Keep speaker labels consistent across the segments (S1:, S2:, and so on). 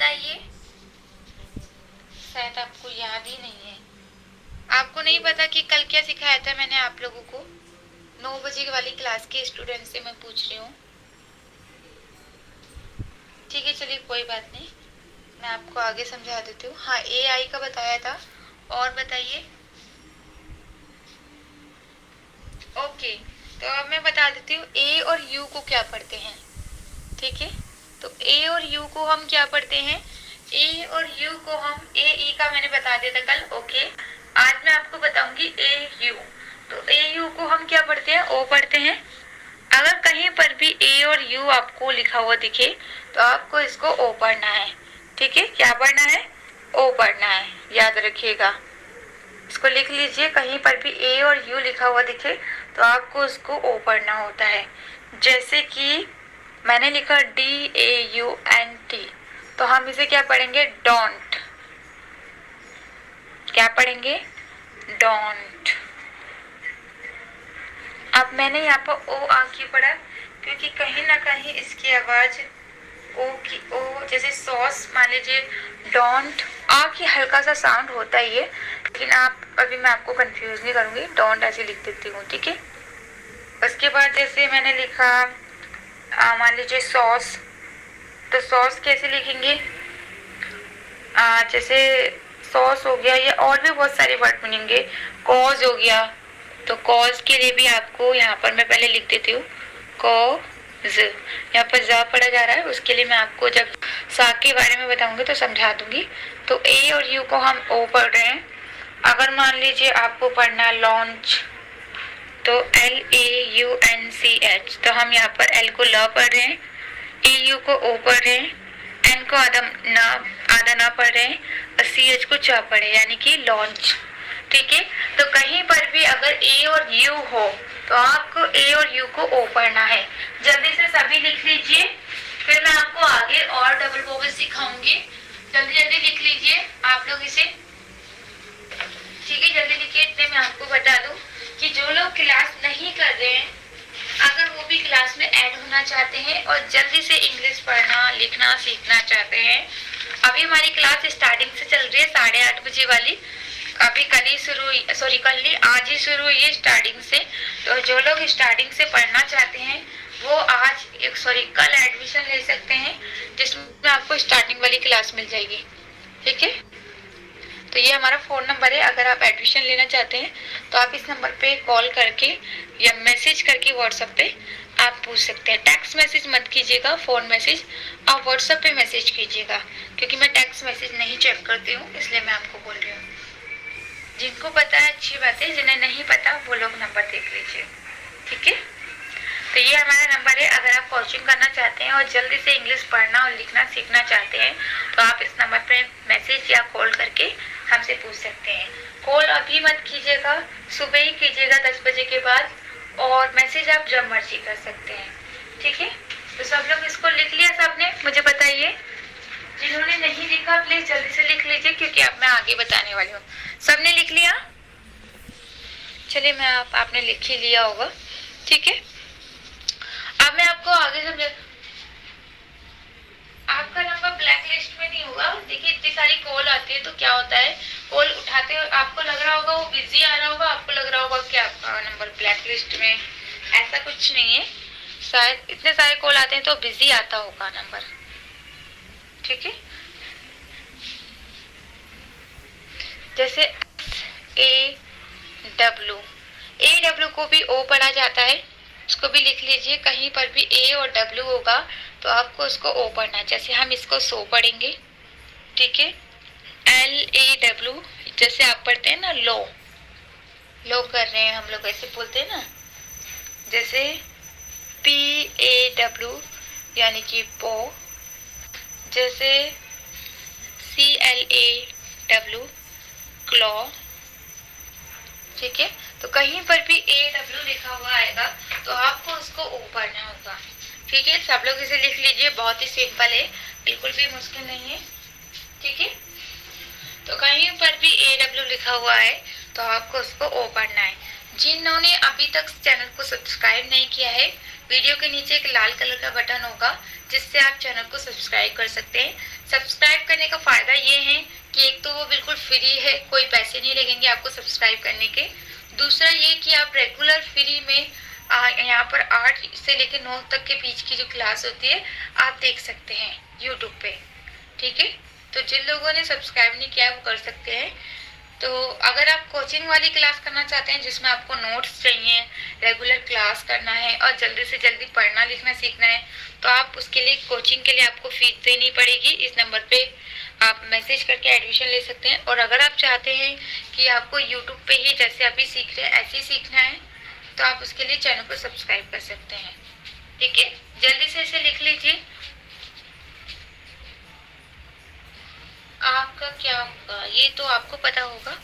S1: बताइए, शायद आपको याद ही नहीं है। आपको नहीं पता कि कल क्या सिखाया था मैंने आप लोगों को? 9 बजे वाली क्लास के स्टूडेंट से मैं पूछ रही हूँ। ठीक है, चलिए कोई बात नहीं, मैं आपको आगे समझा देती हूँ। हाँ, ए आई का बताया था। और बताइए। ओके, तो अब मैं बता देती हूँ ए और यू को क्या पढ़ते हैं। ठीक है, तो ए और यू को हम क्या पढ़ते हैं? ए और यू को हम ए ई का मैंने बता दिया था कल। ओके, आज मैं आपको बताऊंगी ए यू। तो ए यू को हम क्या पढ़ते हैं? ओ पढ़ते हैं। अगर कहीं पर भी ए और यू आपको लिखा हुआ दिखे तो आपको इसको ओ पढ़ना है। ठीक है, क्या पढ़ना है? ओ पढ़ना है, याद रखिएगा। इसको लिख लीजिए, कहीं पर भी ए और यू लिखा हुआ दिखे तो आपको उसको ओ पढ़ना होता है। जैसे कि मैंने लिखा DAUNT, तो हम इसे क्या पढ़ेंगे? डोंट। क्या पढ़ेंगे? डोंट। अब मैंने यहाँ पर ओ आ क्यों पढ़ा? क्योंकि कहीं ना कहीं इसकी आवाज ओ की ओ, जैसे सॉस मान लीजिए, डोंट आ की हल्का सा साउंड होता ही है, लेकिन आप अभी मैं आपको कंफ्यूज नहीं करूंगी, डोंट ऐसे लिख देती हूँ। ठीक है, उसके बाद जैसे मैंने लिखा मान लीजिए सॉस, तो सॉस कैसे लिखेंगे? जैसे सॉस हो गया, या और भी बहुत सारे वर्ड बनेंगे। कॉज हो गया, तो कॉज के लिए भी आपको यहाँ पर मैं पहले लिख देती हूँ कॉज। यहाँ पर जा पढ़ा जा रहा है, उसके लिए मैं आपको जब सा के बारे में बताऊंगी तो समझा दूंगी। तो ए और यू को हम ओ पढ़ रहे हैं। अगर मान लीजिए आपको पढ़ना लॉन्च, तो LAUNCH, तो हम यहाँ पर एल को ल पढ़ रहे हैं, EU को ओ पढ़ रहे हैं, एन को आधा ना पढ़ रहे हैं, और CH को च पढ़ रहे हैं, यानी कि लॉन्च। ठीक है, तो कहीं पर भी अगर ए और यू हो तो आपको ए और यू को ओ पढ़ना है। जल्दी से सभी लिख लीजिए, फिर मैं आपको आगे और डबल वोवेल सिखाऊंगी। जल्दी जल्दी लिख लीजिए आप लोग इसे। ठीक है, जल्दी लिखिए। इतने मैं आपको बता दूं कि जो लोग क्लास नहीं कर रहे हैं, अगर वो भी क्लास में ऐड होना चाहते हैं और जल्दी से इंग्लिश पढ़ना लिखना सीखना चाहते हैं, अभी हमारी क्लास स्टार्टिंग से चल रही है 8:30 बजे वाली। अभी कल ही शुरू हुई, सॉरी कल नहीं, आज ही शुरू हुई है स्टार्टिंग से। तो जो लोग स्टार्टिंग से पढ़ना चाहते हैं वो आज कल एडमिशन ले सकते हैं, जिसमें आपको स्टार्टिंग वाली क्लास मिल जाएगी। ठीक है, तो ये हमारा फ़ोन नंबर है। अगर आप एडमिशन लेना चाहते हैं तो आप इस नंबर पे कॉल करके या मैसेज करके व्हाट्सएप पे आप पूछ सकते हैं। टेक्स्ट मैसेज मत कीजिएगा, फ़ोन मैसेज आप व्हाट्सएप पे मैसेज कीजिएगा, क्योंकि मैं टेक्स्ट मैसेज नहीं चेक करती हूँ, इसलिए मैं आपको बोल रही हूँ। जिनको पता है अच्छी बात है, जिन्हें नहीं पता वो लोग नंबर देख लीजिए। ठीक है, तो ये हमारा नंबर है। अगर आप कोचिंग करना चाहते हैं और जल्दी से इंग्लिश पढ़ना और लिखना सीखना चाहते हैं तो आप इस नंबर पे मैसेज या कॉल करके हमसे पूछ सकते हैं। कॉल अभी मत कीजिएगा, सुबह ही कीजिएगा 10 बजे के बाद, और मैसेज आप जब मर्जी कर सकते हैं। ठीक है, तो सब लोग इसको लिख लिया सबने? मुझे बताइए, जिन्होंने नहीं लिखा प्लीज जल्दी से लिख लीजिए, क्योंकि अब मैं आगे बताने वाली हूँ। सबने लिख लिया? चलिए, मैं आपने लिख ही लिया होगा। ठीक है, अब मैं आपको आगे समझा। आपका नंबर ब्लैक लिस्ट में नहीं होगा। देखिए, इतनी सारी कॉल आती है तो क्या होता है, कॉल उठाते हो आपको लग रहा होगा वो बिजी आ रहा होगा, आपको लग रहा होगा कि आपका नंबर ब्लैक लिस्ट में। ऐसा कुछ नहीं है, शायद इतने सारे कॉल आते हैं तो बिजी आता होगा नंबर। ठीक है, जैसे AW को भी O पढ़ा जाता है, उसको भी लिख लीजिए। कहीं पर भी A और W होगा तो आपको उसको O पढ़ना है। जैसे हम इसको सो पढ़ेंगे। ठीक है, LAW, जैसे आप पढ़ते हैं ना लो, लो कर रहे हैं हम लोग ऐसे बोलते हैं ना। जैसे PAW यानी कि पो, जैसे CLAW क्लॉ। ठीक है, तो कहीं पर भी AW लिखा हुआ आएगा तो आपको उसको O पढ़ना होगा। ठीक है, सब लोग इसे लिख लीजिए, बहुत ही सिंपल है, बिल्कुल भी मुश्किल नहीं है। ठीक है, तो कहीं पर भी AW लिखा हुआ है तो आपको उसको O पढ़ना है। जिन्होंने अभी तक चैनल को सब्सक्राइब नहीं किया है, वीडियो के नीचे एक लाल कलर का बटन होगा जिससे आप चैनल को सब्सक्राइब कर सकते हैं। सब्सक्राइब करने का फ़ायदा ये है कि एक तो वो बिल्कुल फ्री है, कोई पैसे नहीं लगेंगे आपको सब्सक्राइब करने के। दूसरा ये कि आप रेगुलर फ्री में यहाँ पर 8 से लेकर 9 तक के बीच की जो क्लास होती है आप देख सकते हैं यूट्यूब पे, ठीक है। तो जिन लोगों ने सब्सक्राइब नहीं किया वो कर सकते हैं। तो अगर आप कोचिंग वाली क्लास करना चाहते हैं जिसमें आपको नोट्स चाहिए, रेगुलर क्लास करना है और जल्दी से जल्दी पढ़ना लिखना सीखना है, तो आप उसके लिए कोचिंग के लिए आपको फीस देनी पड़ेगी। इस नंबर पे आप मैसेज करके एडमिशन ले सकते हैं। और अगर आप चाहते हैं कि आपको यूट्यूब पे ही जैसे अभी सीख रहे हैं ऐसे ही सीखना है, तो आप उसके लिए चैनल को सब्सक्राइब कर सकते हैं, ठीक है। जल्दी से इसे लिख लीजिए। आपका क्या होगा ये तो आपको पता होगा।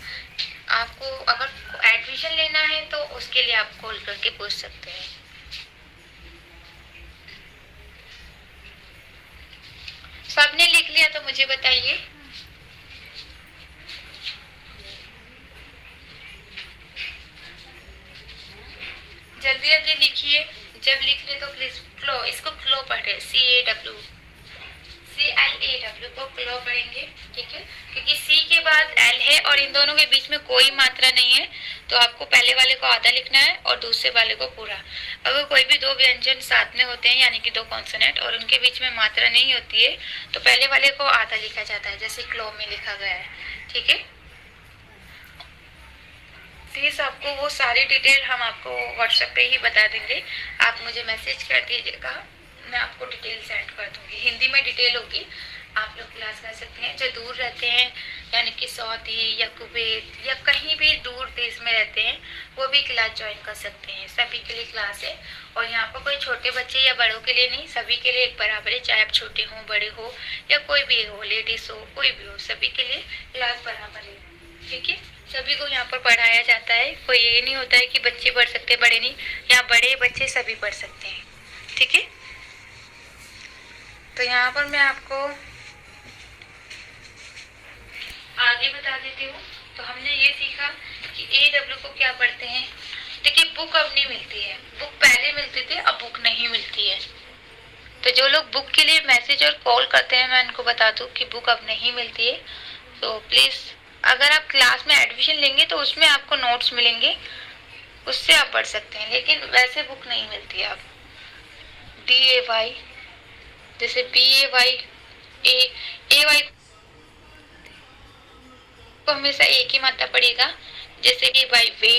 S1: आपको अगर एडमिशन लेना है तो उसके लिए आप कॉल करके पूछ सकते हैं। सबने लिख लिया तो मुझे बताइए। जल्दी जल्दी लिखिए। जब लिख ले तो प्लीज क्लो, इसको क्लो पढ़े, CAW को क्लो पढ़ेंगे, ठीक है। क्योंकि C के बाद L है और इन दोनों के बीच में कोई मात्रा नहीं है, तो आपको पहले वाले को आधा लिखना है और दूसरे वाले को पूरा। अगर कोई भी दो व्यंजन साथ में होते हैं यानी कि दो कॉन्सोनेंट और उनके बीच में मात्रा नहीं होती है तो पहले वाले को आधा लिखा जाता है, जैसे क्लो में लिखा गया है, ठीक है। प्लीज आपको वो सारी डिटेल हम आपको व्हाट्सएप पे ही बता देंगे। आप मुझे मैसेज कर दीजिएगा, मैं आपको डिटेल सेंड कर दूंगी। हिंदी में डिटेल होगी, आप लोग क्लास कर सकते हैं। जो दूर रहते हैं यानी कि सऊदी या कुवैत या कहीं भी दूर देश में रहते हैं वो भी क्लास ज्वाइन कर सकते हैं। सभी के लिए क्लास है और यहाँ पर कोई छोटे बच्चे या बड़ों के लिए नहीं, सभी के लिए एक बराबर है। चाहे आप छोटे हों, बड़े हो या कोई भी हो, लेडीज हो, कोई भी हो, सभी के लिए क्लास बराबर है, ठीक है। सभी को यहाँ पर पढ़ाया जाता है। कोई ये नहीं होता है कि बच्चे पढ़ सकते बड़े नहीं, यहाँ बड़े बच्चे सभी पढ़ सकते हैं, ठीक है। तो यहाँ पर मैं आपको आगे बता देती हूँ। तो हमने ये सीखा कि AW को क्या पढ़ते हैं। देखिए बुक अब नहीं मिलती है, बुक पहले मिलती थी, अब बुक नहीं मिलती है। तो जो लोग बुक के लिए मैसेज और कॉल करते हैं मैं उनको बता दूँ कि बुक अब नहीं मिलती है। तो प्लीज़ अगर आप क्लास में एडमिशन लेंगे तो उसमें आपको नोट्स मिलेंगे, उससे आप पढ़ सकते हैं, लेकिन वैसे बुक नहीं मिलती है। आप DAY जैसे BAY AY को हमेशा एक ही मात्रा पड़ेगा, जैसे AY वे,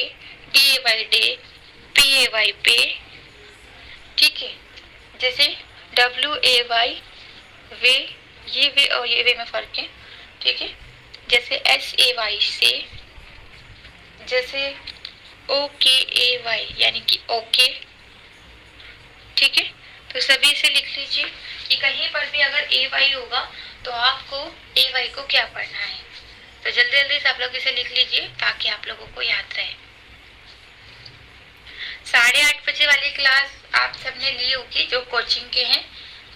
S1: DAY डे, PAY पे, ठीक है। जैसे WAY वे, ये वे और ये वे में फर्क है, ठीक है। जैसे SAY से, जैसे OKAY यानी कि ओके, ठीक है। तो सभी से लिख लीजिए कि कहीं पर भी अगर AY होगा तो आपको AY को क्या पढ़ना है। तो जल्दी जल्दी से आप लोग इसे लिख लीजिए ताकि आप लोगों को याद रहे। 8:30 बजे वाली क्लास आप सबने ली होगी जो कोचिंग के हैं।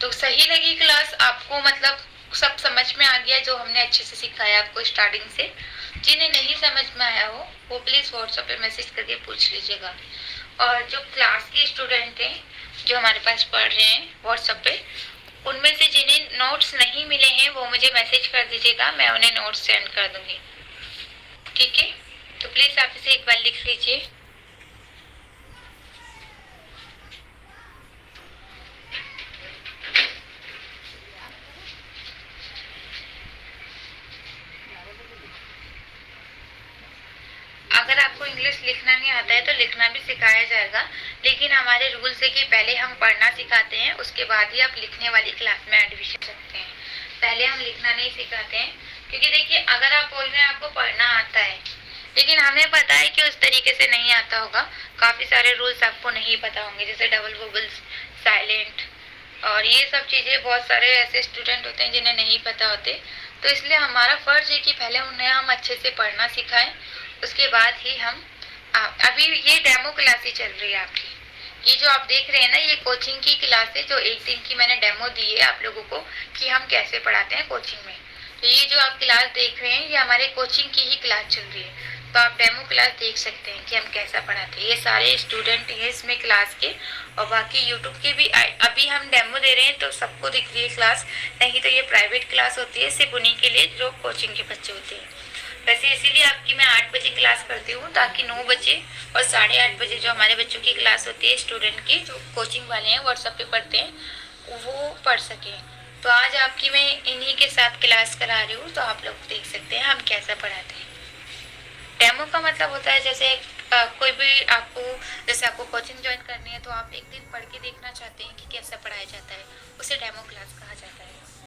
S1: तो सही लगी क्लास आपको, मतलब सब समझ में आ गया जो हमने अच्छे से सिखाया आपको स्टार्टिंग से। जिन्हें नहीं समझ में आया हो वो प्लीज़ व्हाट्सएप पे मैसेज करके पूछ लीजिएगा। और जो क्लास के स्टूडेंट हैं जो हमारे पास पढ़ रहे हैं व्हाट्सएप पे, उनमें से जिन्हें नोट्स नहीं मिले हैं वो मुझे मैसेज कर दीजिएगा, मैं उन्हें नोट्स सेंड कर दूंगी, ठीक है। तो प्लीज़ आप इसे एक बार लिख लीजिए। अगर आपको इंग्लिश लिखना नहीं आता है तो लिखना भी सिखाया जाएगा, लेकिन हमारे रूल्स है कि पहले हम पढ़ना सिखाते हैं, उसके बाद ही आप लिखने वाली क्लास में एडमिशन सकते हैं। पहले हम लिखना नहीं सिखाते हैं, क्योंकि देखिए अगर आप बोल रहे हैं आपको पढ़ना आता है लेकिन हमें पता है कि उस तरीके से नहीं आता होगा, काफ़ी सारे रूल्स आपको नहीं पता होंगे, जैसे डबल वोबल्स, साइलेंट और ये सब चीज़ें। बहुत सारे ऐसे स्टूडेंट होते हैं जिन्हें नहीं पता होते, तो इसलिए हमारा फ़र्ज़ है कि पहले उन्हें हम अच्छे से पढ़ना सिखाएं, उसके बाद ही हम अभी ये डेमो क्लास ही चल रही है आपकी। ये जो आप देख रहे हैं ना ये कोचिंग की क्लास है, जो एक दिन की मैंने डेमो दी है आप लोगों को कि हम कैसे पढ़ाते हैं कोचिंग में। तो ये जो आप क्लास देख रहे हैं ये हमारे कोचिंग की ही क्लास चल रही है। तो आप डेमो क्लास देख सकते हैं कि हम कैसा पढ़ाते हैं। ये सारे स्टूडेंट हैं इसमें क्लास के, और बाकी यूट्यूब के भी अभी हम डेमो दे रहे हैं तो सबको दिख रही है क्लास, नहीं तो ये प्राइवेट क्लास होती है सिर्फ उन्हीं के लिए जो कोचिंग के बच्चे होते हैं। वैसे इसीलिए आपकी मैं 8 बजे क्लास करती हूँ, ताकि 9 बजे और 8:30 बजे जो हमारे बच्चों की क्लास होती है स्टूडेंट की, जो कोचिंग वाले हैं व्हाट्सएप पे पढ़ते हैं, वो पढ़ सके। तो आज आपकी मैं इन्हीं के साथ क्लास करा रही हूँ, तो आप लोग देख सकते हैं हम कैसा पढ़ाते हैं। डेमो का मतलब होता है जैसे कोई भी आपको, जैसे आपको कोचिंग ज्वाइन करनी है तो आप एक दिन पढ़ के देखना चाहते हैं कि कैसा पढ़ाया जाता है, उसे डेमो क्लास कहा जाता है।